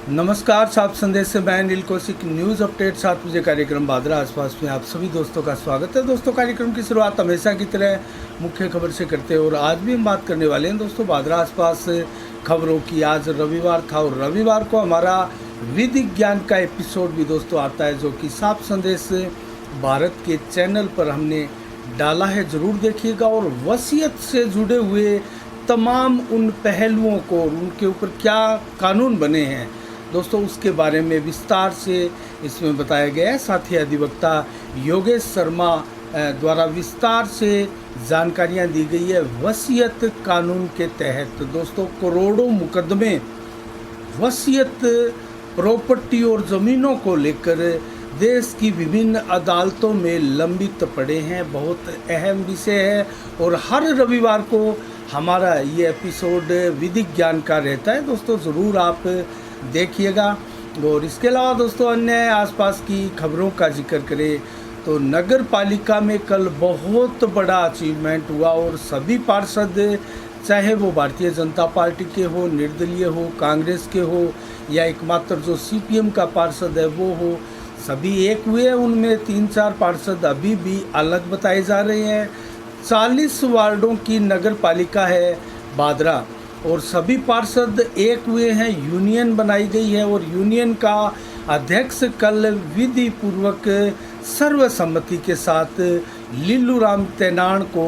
नमस्कार, साफ संदेश से मैं नील कौशिक। न्यूज़ अपडेट 7 बजे कार्यक्रम बादरा आसपास में आप सभी दोस्तों का स्वागत है। दोस्तों, कार्यक्रम की शुरुआत हमेशा की तरह मुख्य खबर से करते हैं और आज भी हम बात करने वाले हैं दोस्तों बादरा आसपास खबरों की। आज रविवार था और रविवार को हमारा विधि ज्ञान का एपिसोड भी दोस्तों आता है, जो कि साफ संदेश भारत के चैनल पर हमने डाला है। ज़रूर देखिएगा और वसीयत से जुड़े हुए तमाम उन पहलुओं को, उनके ऊपर क्या कानून बने हैं दोस्तों, उसके बारे में विस्तार से इसमें बताया गया है। साथ ही अधिवक्ता योगेश शर्मा द्वारा विस्तार से जानकारियां दी गई है। वसीयत कानून के तहत दोस्तों करोड़ों मुकदमे वसीयत प्रॉपर्टी और ज़मीनों को लेकर देश की विभिन्न अदालतों में लंबित पड़े हैं। बहुत अहम विषय है और हर रविवार को हमारा ये एपिसोड विधि ज्ञान का रहता है दोस्तों, ज़रूर आप देखिएगा। और इसके अलावा दोस्तों अन्य आसपास की खबरों का जिक्र करें तो नगर पालिका में कल बहुत बड़ा अचीवमेंट हुआ और सभी पार्षद, चाहे वो भारतीय जनता पार्टी के हो, निर्दलीय हो, कांग्रेस के हो या एकमात्र जो सीपीएम का पार्षद है वो हो, सभी एक हुए। उनमें 3-4 पार्षद अभी भी अलग बताए जा रहे हैं। 40 वार्डों की नगर पालिका है बादरा और सभी पार्षद एक हुए हैं। यूनियन बनाई गई है और यूनियन का अध्यक्ष कल विधि पूर्वक सर्वसम्मति के साथ लिल्लू राम तेनाण को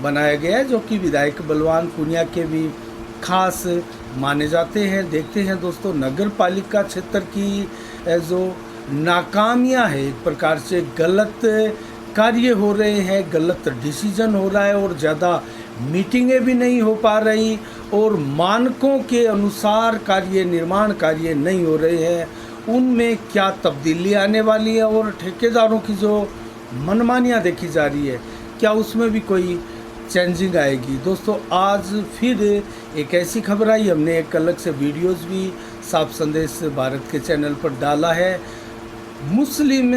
बनाया गया है, जो कि विधायक बलवान पुनिया के भी खास माने जाते हैं। देखते हैं दोस्तों नगर पालिका क्षेत्र की जो नाकामियां है, एक प्रकार से गलत कार्य हो रहे हैं, गलत डिसीजन हो रहा है और ज़्यादा मीटिंगें भी नहीं हो पा रही और मानकों के अनुसार निर्माण कार्य नहीं हो रहे हैं। उनमें क्या तब्दीली आने वाली है और ठेकेदारों की जो मनमानियां देखी जा रही है, क्या उसमें भी कोई चेंजिंग आएगी। दोस्तों आज फिर एक ऐसी खबर आई, हमने एक अलग से वीडियोस भी साफ संदेश भारत के चैनल पर डाला है। मुस्लिम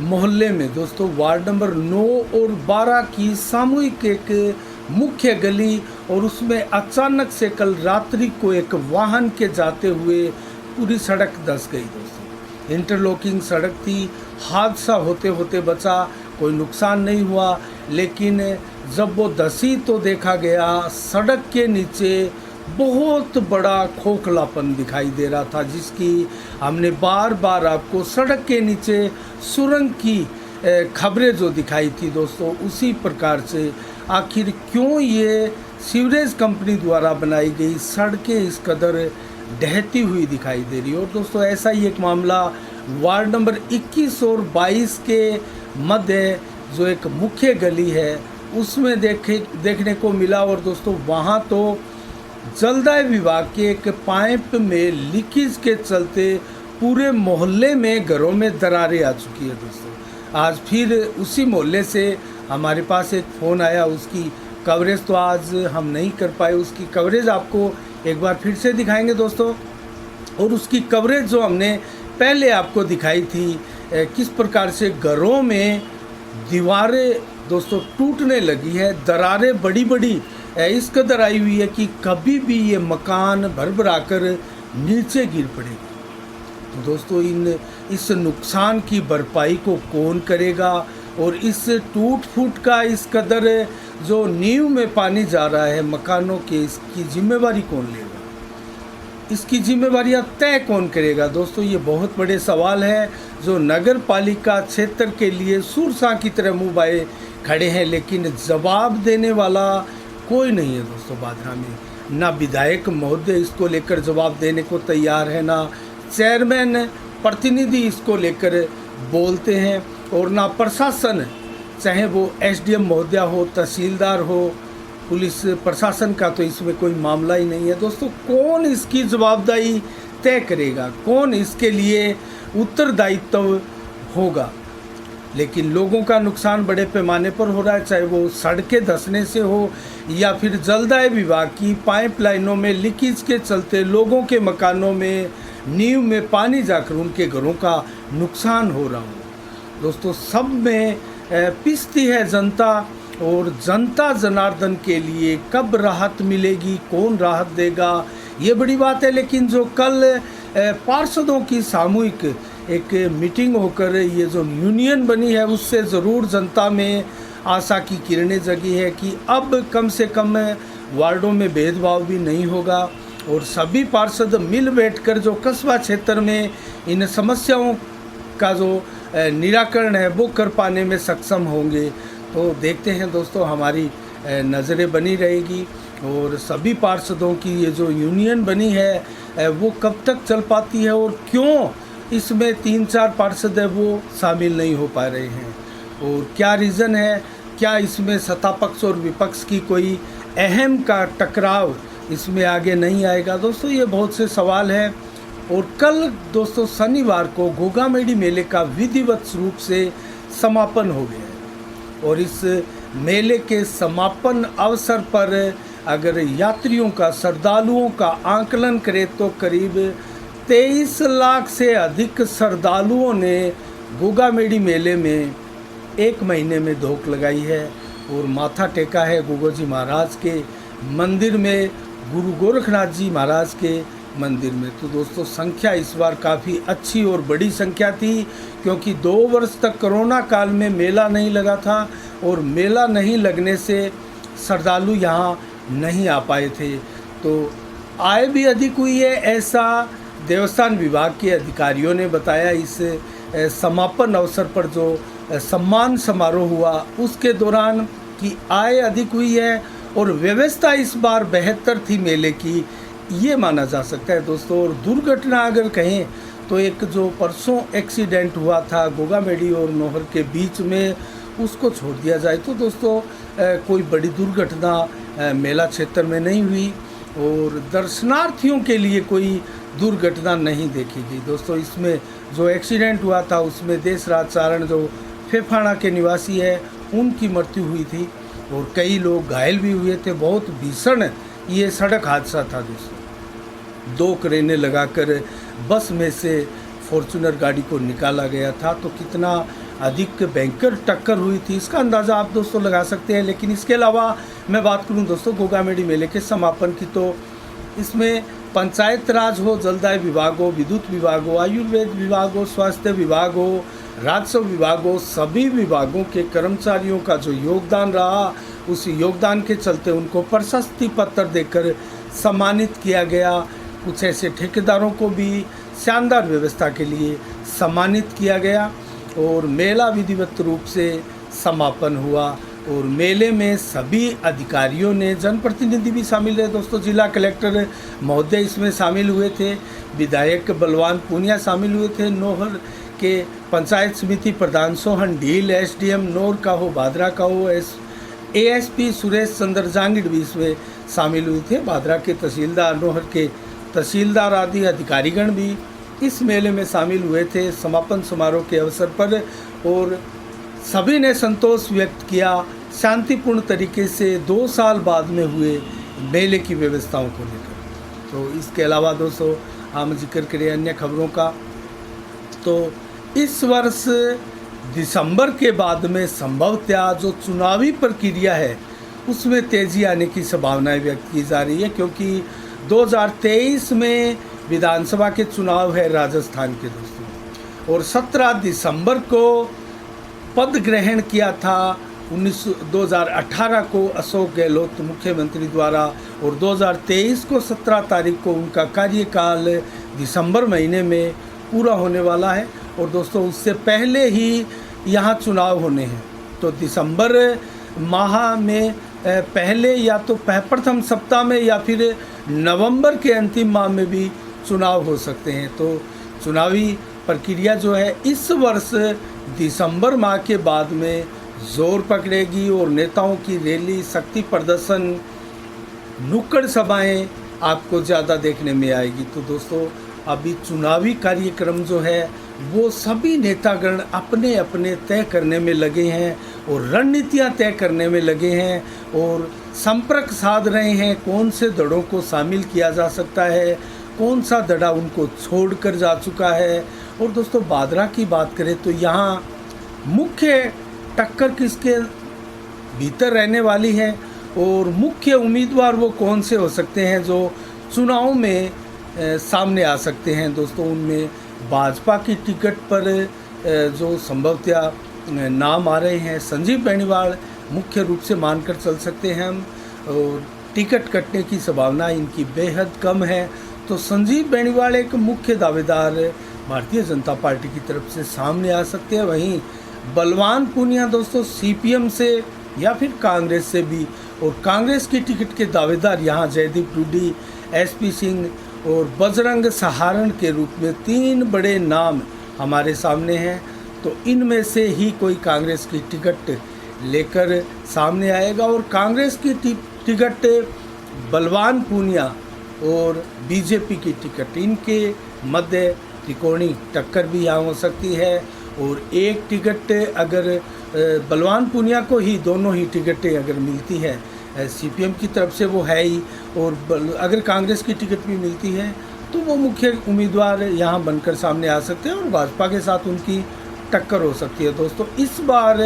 मोहल्ले में दोस्तों वार्ड नंबर 9 और 12 की सामूहिक एक मुख्य गली और उसमें अचानक से कल रात्रि को एक वाहन के जाते हुए पूरी सड़क धंस गई दोस्तों। इंटरलॉकिंग सड़क थी, हादसा होते होते बचा, कोई नुकसान नहीं हुआ। लेकिन जब वो धंसी तो देखा गया सड़क के नीचे बहुत बड़ा खोखलापन दिखाई दे रहा था, जिसकी हमने बार बार आपको सड़क के नीचे सुरंग की खबरें जो दिखाई थी दोस्तों, उसी प्रकार से आखिर क्यों ये सीवरेज कंपनी द्वारा बनाई गई सड़कें इस कदर ढहती हुई दिखाई दे रही है। और दोस्तों ऐसा ही एक मामला वार्ड नंबर 21 और 22 के मध्य जो एक मुख्य गली है उसमें देखने को मिला। और दोस्तों वहाँ तो जलदाय विभाग के एक पाइप में लीकेज के चलते पूरे मोहल्ले में घरों में दरारें आ चुकी है दोस्तों। आज फिर उसी मोहल्ले से हमारे पास एक फ़ोन आया, उसकी कवरेज तो आज हम नहीं कर पाए, उसकी कवरेज आपको एक बार फिर से दिखाएंगे दोस्तों। और उसकी कवरेज जो हमने पहले आपको दिखाई थी, किस प्रकार से घरों में दीवारें दोस्तों टूटने लगी है, दरारें बड़ी बड़ी इस कदर आई हुई है कि कभी भी ये मकान भरभरा कर नीचे गिर पड़ेगा। तो दोस्तों इस नुकसान की भरपाई को कौन करेगा और इस टूट फूट का इस कदर जो नींव में पानी जा रहा है मकानों के, इसकी जिम्मेवारी कौन लेगा, इसकी जिम्मेवारियां तय कौन करेगा दोस्तों, ये बहुत बड़े सवाल है जो नगर पालिका क्षेत्र के लिए सुरसा की तरह मुँह बाए खड़े हैं। लेकिन जवाब देने वाला कोई नहीं है दोस्तों बादरा में। ना विधायक महोदय इसको लेकर जवाब देने को तैयार है, ना चेयरमैन प्रतिनिधि इसको लेकर बोलते हैं और ना प्रशासन, चाहे वो एसडीएम महोदय हो, तहसीलदार हो, पुलिस प्रशासन का तो इसमें कोई मामला ही नहीं है दोस्तों। कौन इसकी जवाबदारी तय करेगा, कौन इसके लिए उत्तरदायित्व होगा। लेकिन लोगों का नुकसान बड़े पैमाने पर हो रहा है, चाहे वो सड़कें धंसने से हो या फिर जलदाय विभाग की पाइपलाइनों में लीकेज के चलते लोगों के मकानों में नींव में पानी जाकर उनके घरों का नुकसान हो रहा हो दोस्तों। सब में पिसती है जनता और जनता जनार्दन के लिए कब राहत मिलेगी, कौन राहत देगा, ये बड़ी बात है। लेकिन जो कल पार्षदों की सामूहिक एक मीटिंग होकर ये जो यूनियन बनी है उससे ज़रूर जनता में आशा की किरणें जगी है कि अब कम से कम वार्डों में भेदभाव भी नहीं होगा और सभी पार्षद मिल बैठकर जो कस्बा क्षेत्र में इन समस्याओं का जो निराकरण है वो कर पाने में सक्षम होंगे। तो देखते हैं दोस्तों, हमारी नज़रें बनी रहेगी और सभी पार्षदों की ये जो यूनियन बनी है वो कब तक चल पाती है और क्यों इसमें 3-4 पार्षद है वो शामिल नहीं हो पा रहे हैं और क्या रीज़न है, क्या इसमें सत्ता पक्ष और विपक्ष की कोई अहम का टकराव इसमें आगे नहीं आएगा। दोस्तों ये बहुत से सवाल हैं। और कल दोस्तों शनिवार को गोगामेडी मेले का विधिवत रूप से समापन हो गया है और इस मेले के समापन अवसर पर अगर यात्रियों का, श्रद्धालुओं का आंकलन करें तो करीब 23 लाख से अधिक श्रद्धालुओं ने गोगामेडी मेले में एक महीने में धोख लगाई है और माथा टेका है गोगोजी महाराज के मंदिर में, गुरु गोरखनाथ जी महाराज के मंदिर में। तो दोस्तों संख्या इस बार काफ़ी अच्छी और बड़ी संख्या थी क्योंकि 2 वर्ष तक कोरोना काल में मेला नहीं लगा था और मेला नहीं लगने से श्रद्धालु यहाँ नहीं आ पाए थे। तो आय भी अधिक हुई है, ऐसा देवस्थान विभाग के अधिकारियों ने बताया। इस समापन अवसर पर जो सम्मान समारोह हुआ उसके दौरान की आय अधिक हुई है और व्यवस्था इस बार बेहतर थी मेले की, ये माना जा सकता है दोस्तों। और दुर्घटना अगर कहें तो एक जो परसों एक्सीडेंट हुआ था गोगामेडी और नौहर के बीच में, उसको छोड़ दिया जाए तो दोस्तों कोई बड़ी दुर्घटना मेला क्षेत्र में नहीं हुई और दर्शनार्थियों के लिए कोई दुर्घटना नहीं देखी गई। दोस्तों इसमें जो एक्सीडेंट हुआ था उसमें देशराज चारण जो फेफाना के निवासी है उनकी मृत्यु हुई थी और कई लोग घायल भी हुए थे। बहुत भीषण ये सड़क हादसा था दोस्तों। 2 क्रेनें लगाकर बस में से फॉर्च्यूनर गाड़ी को निकाला गया था। तो कितना अधिक भयंकर टक्कर हुई थी इसका अंदाज़ा आप दोस्तों लगा सकते हैं। लेकिन इसके अलावा मैं बात करूं दोस्तों गोगामेडी मेले के समापन की, तो इसमें पंचायत राज हो, जलदाय विभाग हो, विद्युत विभाग हो, आयुर्वेद विभाग हो, स्वास्थ्य विभाग हो, राजस्व विभाग हो, सभी विभागों के कर्मचारियों का जो योगदान रहा उस योगदान के चलते उनको प्रशस्ति पत्र देकर सम्मानित किया गया। कुछ ऐसे ठेकेदारों को भी शानदार व्यवस्था के लिए सम्मानित किया गया और मेला विधिवत रूप से समापन हुआ। और मेले में सभी अधिकारियों ने, जनप्रतिनिधि भी शामिल रहे दोस्तों, जिला कलेक्टर महोदय इसमें शामिल हुए थे, विधायक बलवान पूनिया शामिल हुए थे, नौहर के पंचायत समिति प्रधान सोहन ढील, एसडीएम नौर का हो, भादरा का हो, एएसपी सुरेश चंद्र जांगिड़ भी इसमें शामिल हुए थे, भादरा के तहसीलदार, नौहर के तहसीलदार आदि अधिकारीगण भी इस मेले में शामिल हुए थे समापन समारोह के अवसर पर। और सभी ने संतोष व्यक्त किया शांतिपूर्ण तरीके से 2 साल बाद में हुए मेले की व्यवस्थाओं को लेकर। तो इसके अलावा दोस्तों हम जिक्र करें अन्य खबरों का, तो इस वर्ष दिसंबर के बाद में संभवतः जो चुनावी प्रक्रिया है उसमें तेज़ी आने की संभावनाएं व्यक्त की जा रही है क्योंकि 2023 में विधानसभा के चुनाव है राजस्थान के दोस्तों और 17 दिसंबर को पद ग्रहण किया था 2018 को अशोक गहलोत मुख्यमंत्री द्वारा और 2023 को 17 तारीख को उनका कार्यकाल दिसंबर महीने में पूरा होने वाला है। और दोस्तों उससे पहले ही यहाँ चुनाव होने हैं, तो दिसंबर माह में पहले या तो प्रथम सप्ताह में या फिर नवंबर के अंतिम माह में भी चुनाव हो सकते हैं। तो चुनावी प्रक्रिया जो है इस वर्ष दिसंबर माह के बाद में जोर पकड़ेगी और नेताओं की रैली, शक्ति प्रदर्शन, नुक्कड़ सभाएं आपको ज़्यादा देखने में आएगी। तो दोस्तों अभी चुनावी कार्यक्रम जो है वो सभी नेतागण अपने अपने तय करने में लगे हैं और रणनीतियां तय करने में लगे हैं और संपर्क साध रहे हैं कौन से दड़ों को शामिल किया जा सकता है, कौन सा दड़ा उनको छोड़कर जा चुका है। और दोस्तों भादरा की बात करें तो यहाँ मुख्य टक्कर किसके भीतर रहने वाली है और मुख्य उम्मीदवार वो कौन से हो सकते हैं जो चुनाव में सामने आ सकते हैं दोस्तों। उनमें भाजपा की टिकट पर जो संभवतया नाम आ रहे हैं, संजीव बेनीवाल मुख्य रूप से मानकर चल सकते हैं हम, और टिकट कटने की संभावना इनकी बेहद कम है। तो संजीव बेनीवाल एक मुख्य दावेदार भारतीय जनता पार्टी की तरफ से सामने आ सकते हैं। वहीं बलवान पूनिया दोस्तों सीपीएम से या फिर कांग्रेस से भी, और कांग्रेस की टिकट के दावेदार यहाँ जयदीप टूडी, एसपी सिंह और बजरंग सहारण के रूप में 3 बड़े नाम हमारे सामने हैं। तो इनमें से ही कोई कांग्रेस की टिकट लेकर सामने आएगा, और कांग्रेस की टिकट बलवान पूनिया और बीजेपी की टिकट, इनके मध्य त्रिकोणीय टक्कर भी यहाँ हो सकती है। और एक टिकट अगर बलवान पूनिया को ही, दोनों ही टिकटें अगर मिलती है सीपीएम की तरफ से वो है ही, और अगर कांग्रेस की टिकट भी मिलती है तो वो मुख्य उम्मीदवार यहाँ बनकर सामने आ सकते हैं और भाजपा के साथ उनकी टक्कर हो सकती है दोस्तों। इस बार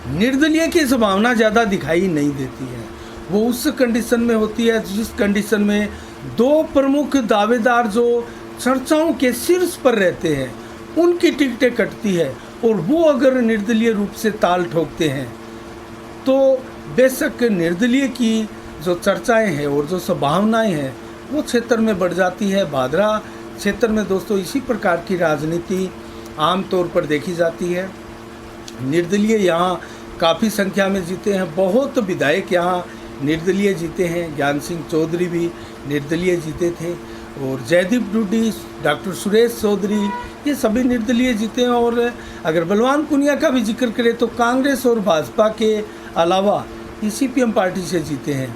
निर्दलीय की संभावना ज़्यादा दिखाई नहीं देती है। वो उस कंडीशन में होती है जिस कंडीशन में 2 प्रमुख दावेदार जो चर्चाओं के शीर्ष पर रहते हैं उनकी टिकटें कटती है, और वो अगर निर्दलीय रूप से ताल ठोकते हैं तो बेशक निर्दलीय की जो चर्चाएं हैं और जो संभावनाएं हैं वो क्षेत्र में बढ़ जाती है। भादरा क्षेत्र में दोस्तों इसी प्रकार की राजनीति आमतौर पर देखी जाती है। निर्दलीय यहाँ काफ़ी संख्या में जीते हैं, बहुत विधायक यहाँ निर्दलीय जीते हैं। ज्ञान सिंह चौधरी भी निर्दलीय जीते थे, और जयदीप टूडी, डॉक्टर सुरेश चौधरी, ये सभी निर्दलीय जीते हैं। और अगर बलवान पूनिया का भी जिक्र करें तो कांग्रेस और भाजपा के अलावा ये सीपीएम पार्टी से जीते हैं।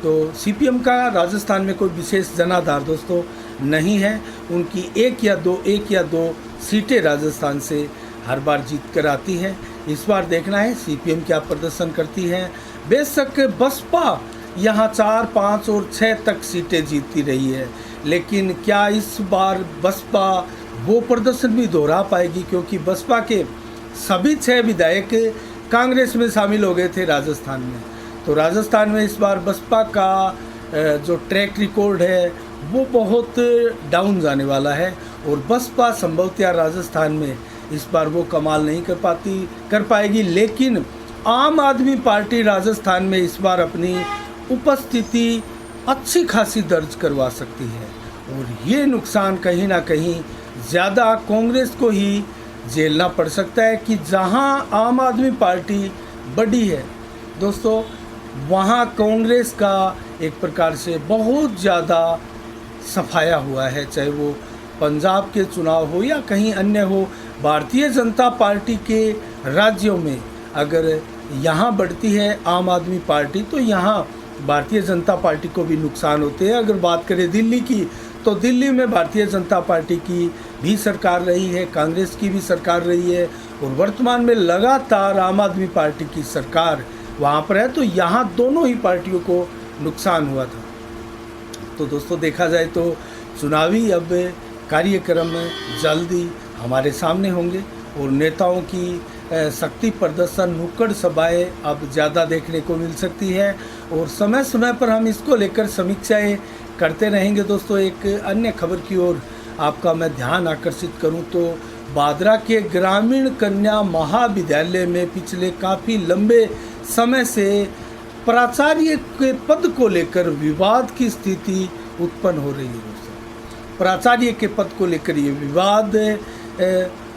तो सीपीएम का राजस्थान में कोई विशेष जनाधार दोस्तों नहीं है। उनकी एक या दो सीटें राजस्थान से हर बार जीत कर आती है। इस बार देखना है सीपीएम क्या प्रदर्शन करती है। बेशक बसपा यहाँ 4, 5 और 6 तक सीटें जीतती रही है, लेकिन क्या इस बार बसपा वो प्रदर्शन भी दोहरा पाएगी, क्योंकि बसपा के सभी 6 विधायक कांग्रेस में शामिल हो गए थे राजस्थान में। तो राजस्थान में इस बार बसपा का जो ट्रैक रिकॉर्ड है वो बहुत डाउन जाने वाला है, और बसपा संभवतः राजस्थान में इस बार वो कमाल नहीं कर पाएगी। लेकिन आम आदमी पार्टी राजस्थान में इस बार अपनी उपस्थिति अच्छी खासी दर्ज करवा सकती है, और ये नुकसान कहीं ना कहीं ज़्यादा कांग्रेस को ही झेलना पड़ सकता है कि जहां आम आदमी पार्टी बड़ी है दोस्तों, वहां कांग्रेस का एक प्रकार से बहुत ज़्यादा सफाया हुआ है। चाहे वो पंजाब के चुनाव हो या कहीं अन्य हो, भारतीय जनता पार्टी के राज्यों में अगर यहाँ बढ़ती है आम आदमी पार्टी तो यहाँ भारतीय जनता पार्टी को भी नुकसान होते हैं। अगर बात करें दिल्ली की, तो दिल्ली में भारतीय जनता पार्टी की भी सरकार रही है, कांग्रेस की भी सरकार रही है, और वर्तमान में लगातार आम आदमी पार्टी की सरकार वहाँ पर है। तो यहाँ दोनों ही पार्टियों को नुकसान हुआ था। तो दोस्तों देखा जाए तो चुनावी अब कार्यक्रम जल्दी हमारे सामने होंगे, और नेताओं की शक्ति प्रदर्शन, नुक्कड़ सभाएं अब ज़्यादा देखने को मिल सकती है, और समय समय पर हम इसको लेकर समीक्षाएं करते रहेंगे दोस्तों। एक अन्य खबर की ओर आपका मैं ध्यान आकर्षित करूं तो भादरा के ग्रामीण कन्या महाविद्यालय में पिछले काफ़ी लंबे समय से प्राचार्य के पद को लेकर विवाद की स्थिति उत्पन्न हो रही है दोस्तों। प्राचार्य के पद को लेकर ये विवाद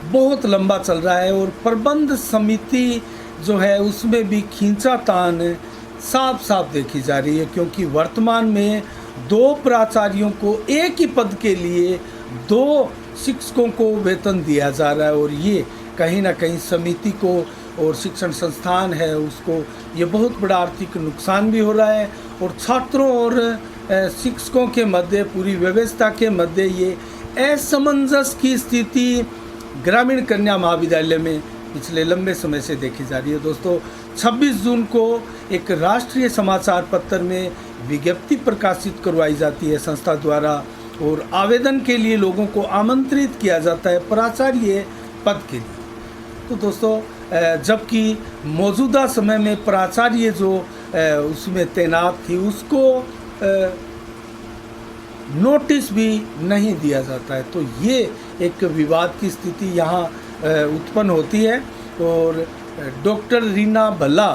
बहुत लंबा चल रहा है, और प्रबंध समिति जो है उसमें भी खींचातान साफ साफ देखी जा रही है, क्योंकि वर्तमान में 2 प्राचार्यों को एक ही पद के लिए 2 शिक्षकों को वेतन दिया जा रहा है, और ये कहीं ना कहीं समिति को और शिक्षण संस्थान है उसको ये बहुत बड़ा आर्थिक नुकसान भी हो रहा है, और छात्रों और शिक्षकों के मध्य, पूरी व्यवस्था के मध्य ये असमंजस की स्थिति ग्रामीण कन्या महाविद्यालय में पिछले लंबे समय से देखी जा रही है दोस्तों। 26 जून को एक राष्ट्रीय समाचार पत्र में विज्ञप्ति प्रकाशित करवाई जाती है संस्था द्वारा, और आवेदन के लिए लोगों को आमंत्रित किया जाता है प्राचार्य पद के लिए। तो दोस्तों जबकि मौजूदा समय में प्राचार्य जो उसमें तैनात थी उसको नोटिस भी नहीं दिया जाता है। तो ये एक विवाद की स्थिति यहाँ उत्पन्न होती है। और डॉक्टर रीना भल्ला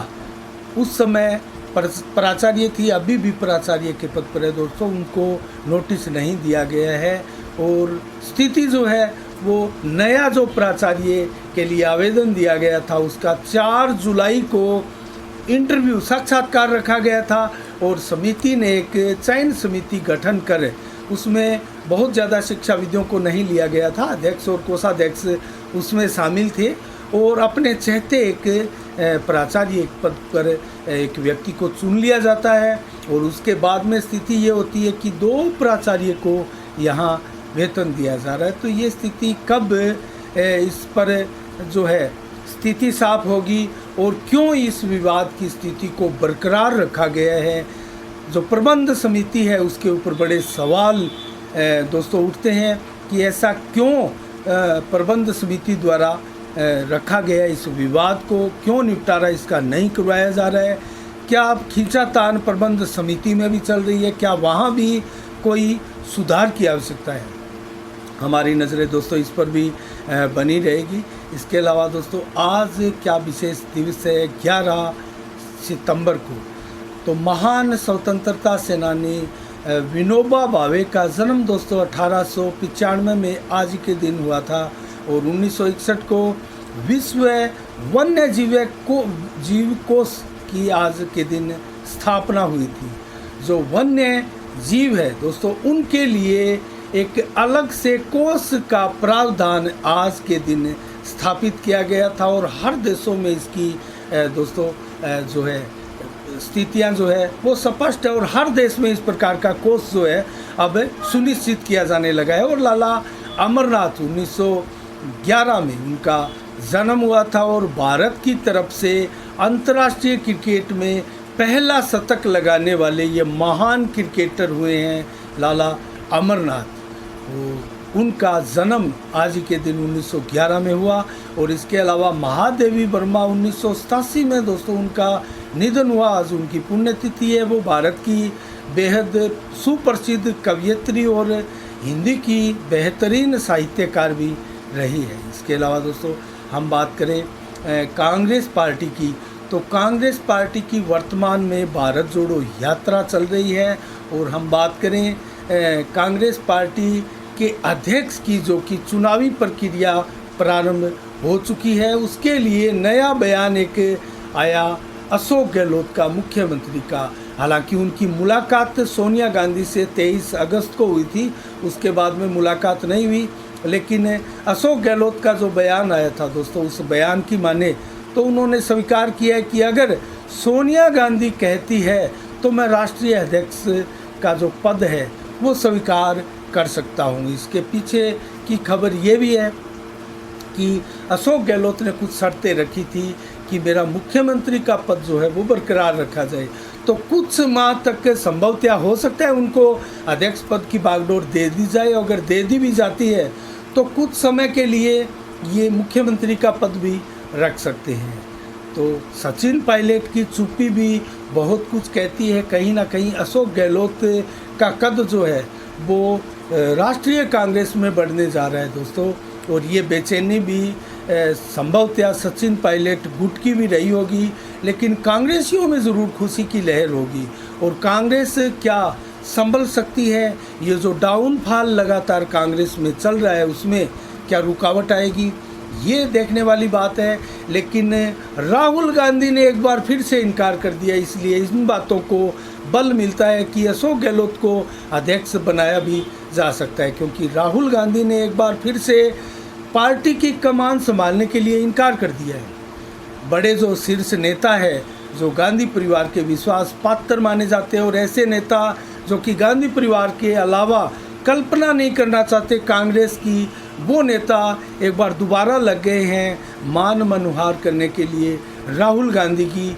उस समय प्राचार्य थी, अभी भी प्राचार्य के पद पर है दोस्तों, उनको नोटिस नहीं दिया गया है। और स्थिति जो है वो नया जो प्राचार्य के लिए आवेदन दिया गया था उसका 4 जुलाई को इंटरव्यू साक्षात्कार रखा गया था। और समिति ने एक चयन समिति गठन कर उसमें बहुत ज़्यादा शिक्षाविदों को नहीं लिया गया था, अध्यक्ष और कोषाध्यक्ष उसमें शामिल थे। और अपने चहते एक प्राचार्य पद पर एक व्यक्ति को चुन लिया जाता है। और उसके बाद में स्थिति ये होती है कि 2 प्राचार्य को यहाँ वेतन दिया जा रहा है। तो ये स्थिति कब इस पर जो है स्थिति साफ होगी और क्यों इस विवाद की स्थिति को बरकरार रखा गया है, जो प्रबंध समिति है उसके ऊपर बड़े सवाल दोस्तों उठते हैं कि ऐसा क्यों प्रबंध समिति द्वारा रखा गया, इस विवाद को क्यों निपटारा इसका नहीं करवाया जा रहा है। क्या अब खींचातान प्रबंध समिति में भी चल रही है, क्या वहाँ भी कोई सुधार की आवश्यकता है। हमारी नज़रें दोस्तों इस पर भी बनी रहेगी। इसके अलावा दोस्तों आज क्या विशेष दिवस है, 11 सितंबर को तो महान स्वतंत्रता सेनानी विनोबा भावे का जन्म दोस्तों 1895 में आज के दिन हुआ था। और 1961 को विश्व वन्य जीव कोष की आज के दिन स्थापना हुई थी। जो वन्य जीव है दोस्तों उनके लिए एक अलग से कोष का प्रावधान आज के दिन स्थापित किया गया था। और हर देशों में इसकी दोस्तों जो है स्थितियां जो है वो स्पष्ट है। और हर देश में इस प्रकार का कोष जो है अब सुनिश्चित किया जाने लगा है। और लाला अमरनाथ 1911 में उनका जन्म हुआ था। और भारत की तरफ से अंतर्राष्ट्रीय क्रिकेट में पहला शतक लगाने वाले ये महान क्रिकेटर हुए हैं लाला अमरनाथ। उनका जन्म आज के दिन 1911 में हुआ। और इसके अलावा महादेवी वर्मा 1987 में दोस्तों उनका निधन हुआ। आज उनकी पुण्यतिथि है। वो भारत की बेहद सुप्रसिद्ध कवयित्री और हिंदी की बेहतरीन साहित्यकार भी रही है। इसके अलावा दोस्तों हम बात करें कांग्रेस पार्टी की, तो कांग्रेस पार्टी की वर्तमान में भारत जोड़ो यात्रा चल रही है। और हम बात करें कांग्रेस पार्टी के अध्यक्ष की, जो कि चुनावी प्रक्रिया प्रारंभ हो चुकी है, उसके लिए नया बयान एक आया अशोक गहलोत का, मुख्यमंत्री का। हालांकि उनकी मुलाकात सोनिया गांधी से 23 अगस्त को हुई थी, उसके बाद में मुलाकात नहीं हुई। लेकिन अशोक गहलोत का जो बयान आया था दोस्तों, उस बयान की माने तो उन्होंने स्वीकार किया है कि अगर सोनिया गांधी कहती है तो मैं राष्ट्रीय अध्यक्ष का जो पद है वो स्वीकार कर सकता हूँ। इसके पीछे की खबर ये भी है कि अशोक गहलोत ने कुछ शर्तें रखी थी कि मेरा मुख्यमंत्री का पद जो है वो बरकरार रखा जाए। तो कुछ माह तक संभवतः हो सकता है उनको अध्यक्ष पद की बागडोर दे दी जाए। अगर दे दी भी जाती है तो कुछ समय के लिए ये मुख्यमंत्री का पद भी रख सकते हैं। तो सचिन पायलट की चुप्पी भी बहुत कुछ कहती है। कहीं ना कहीं अशोक गहलोत का कद जो है वो राष्ट्रीय कांग्रेस में बढ़ने जा रहा है दोस्तों। और ये बेचैनी भी संभवतः सचिन पायलट गुट की भी रही होगी, लेकिन कांग्रेसियों में ज़रूर खुशी की लहर होगी। और कांग्रेस क्या संभल सकती है, ये जो डाउनफॉल लगातार कांग्रेस में चल रहा है उसमें क्या रुकावट आएगी, ये देखने वाली बात है। लेकिन राहुल गांधी ने एक बार फिर से इनकार कर दिया, इसलिए इन बातों को बल मिलता है कि अशोक गहलोत को अध्यक्ष बनाया भी जा सकता है, क्योंकि राहुल गांधी ने एक बार फिर से पार्टी की कमान संभालने के लिए इनकार कर दिया है। बड़े जो शीर्ष नेता है, जो गांधी परिवार के विश्वास पात्र माने जाते हैं, और ऐसे नेता जो कि गांधी परिवार के अलावा कल्पना नहीं करना चाहते कांग्रेस की, वो नेता एक बार दोबारा लग गए हैं मान मनुहार करने के लिए राहुल गांधी की,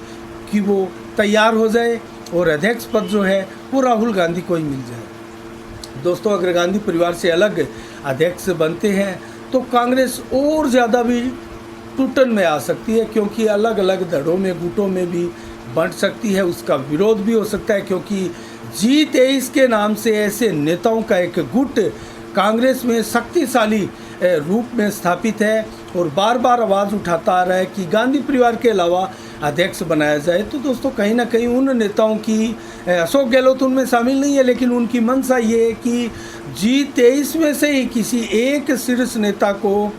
कि वो तैयार हो जाए और अध्यक्ष पद जो है वो राहुल गांधी को ही मिल जाए। दोस्तों अगर गांधी परिवार से अलग अध्यक्ष बनते हैं तो कांग्रेस और ज़्यादा भी टूटन में आ सकती है, क्योंकि अलग अलग धड़ों में गुटों में भी बंट सकती है, उसका विरोध भी हो सकता है। क्योंकि G23 के नाम से ऐसे नेताओं का एक गुट कांग्रेस में शक्तिशाली रूप में स्थापित है और बार बार आवाज़ उठाता आ रहा है कि गांधी परिवार के अलावा अध्यक्ष बनाया जाए। तो दोस्तों कहीं ना कहीं उन नेताओं की, अशोक गहलोत उनमें शामिल नहीं है, लेकिन उनकी मंशा ये है कि G23 में से ही किसी एक शीर्ष नेता को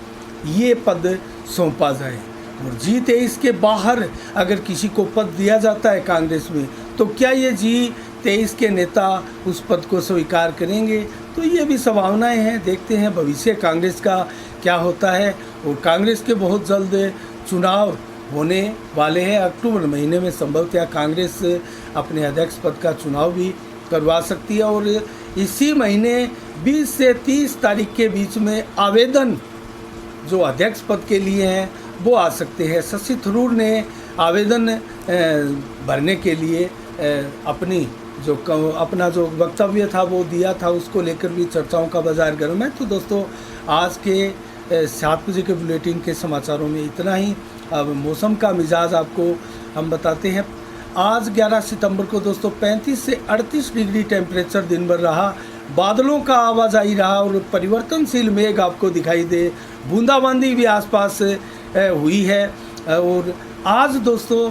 ये पद सौंपा जाए। और G23 के बाहर अगर किसी को पद दिया जाता है कांग्रेस में, तो क्या ये G23 के नेता उस पद को स्वीकार करेंगे? तो ये भी संभावनाएं हैं। देखते हैं भविष्य कांग्रेस का क्या होता है। और कांग्रेस के बहुत जल्द चुनाव होने वाले हैं। अक्टूबर महीने में संभवतः कांग्रेस अपने अध्यक्ष पद का चुनाव भी करवा सकती है। और इसी महीने 20 से 30 तारीख के बीच में आवेदन जो अध्यक्ष पद के लिए हैं वो आ सकते हैं। शशि थरूर ने आवेदन भरने के लिए अपना जो वक्तव्य था वो दिया था, उसको लेकर भी चर्चाओं का बाजार गर्म है। तो दोस्तों आज के 7 बजे के बुलेटिन के समाचारों में इतना ही। अब मौसम का मिजाज आपको हम बताते हैं। आज 11 सितंबर को दोस्तों 35 से 38 डिग्री टेम्परेचर दिन भर रहा। बादलों का आवाजाही रहा और परिवर्तनशील मेघ आपको दिखाई दे। बूंदाबांदी भी आसपास हुई है। और आज दोस्तों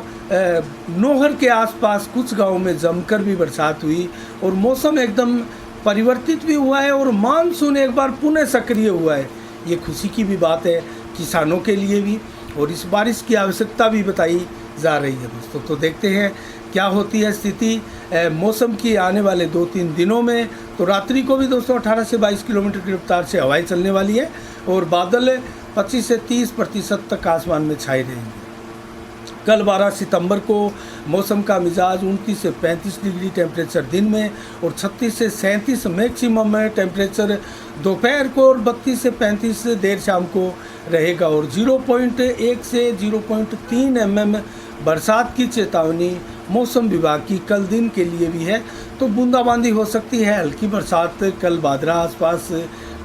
नौहर के आसपास कुछ गांवों में जमकर भी बरसात हुई और मौसम एकदम परिवर्तित भी हुआ है और मानसून एक बार पुनः सक्रिय हुआ है। ये खुशी की भी बात है किसानों के लिए भी, और इस बारिश की आवश्यकता भी बताई जा रही है दोस्तों। तो देखते हैं क्या होती है स्थिति मौसम की आने वाले 2-3 दिनों में। तो रात्रि को भी दोस्तों 18 से 22 किलोमीटर की रफ्तार से हवाएं चलने वाली है और बादल 25 से 30% तक आसमान में छाए रहेंगे। कल 12 सितंबर को मौसम का मिजाज 29 से 35 डिग्री टेम्परेचर दिन में और 36 से 37 मैक्सिमम टेम्परेचर दोपहर को और 32 से 35 देर शाम को रहेगा। और 0.1 से 0.3 mm बरसात की चेतावनी मौसम विभाग की कल दिन के लिए भी है। तो बूंदाबांदी हो सकती है, हल्की बरसात कल बादरा आसपास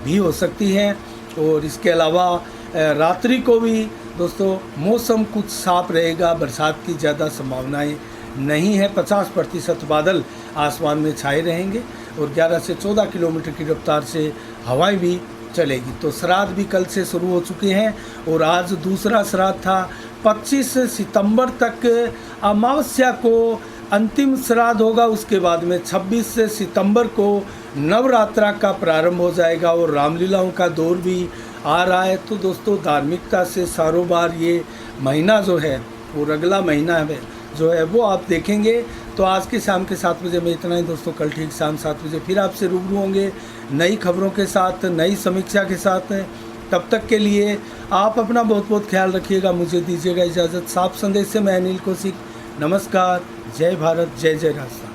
भी हो सकती है। और इसके अलावा रात्रि को भी दोस्तों मौसम कुछ साफ रहेगा, बरसात की ज़्यादा संभावनाएं नहीं है। 50% बादल आसमान में छाए रहेंगे और 11 से 14 किलोमीटर की रफ्तार से हवाएं भी चलेगी। तो श्राद्ध भी कल से शुरू हो चुके हैं और आज दूसरा श्राद्ध था। 25 सितंबर तक अमावस्या को अंतिम श्राद्ध होगा। उसके बाद में 26 सितंबर को नवरात्रा का प्रारंभ हो जाएगा और रामलीलाओं का दौर भी आ रहा है। तो दोस्तों धार्मिकता से सारोबार ये महीना जो है और अगला महीना है जो है वो आप देखेंगे। तो आज के शाम के 7 बजे में इतना ही दोस्तों। कल ठीक शाम 7 बजे फिर आपसे रूबरू होंगे नई खबरों के साथ, नई समीक्षा के साथ। तब तक के लिए आप अपना बहुत बहुत ख्याल रखिएगा। मुझे दीजिएगा इजाज़त। साफ संदेश से मैं अनिल कौशिक। नमस्कार। जय भारत, जय जय राजस्थान।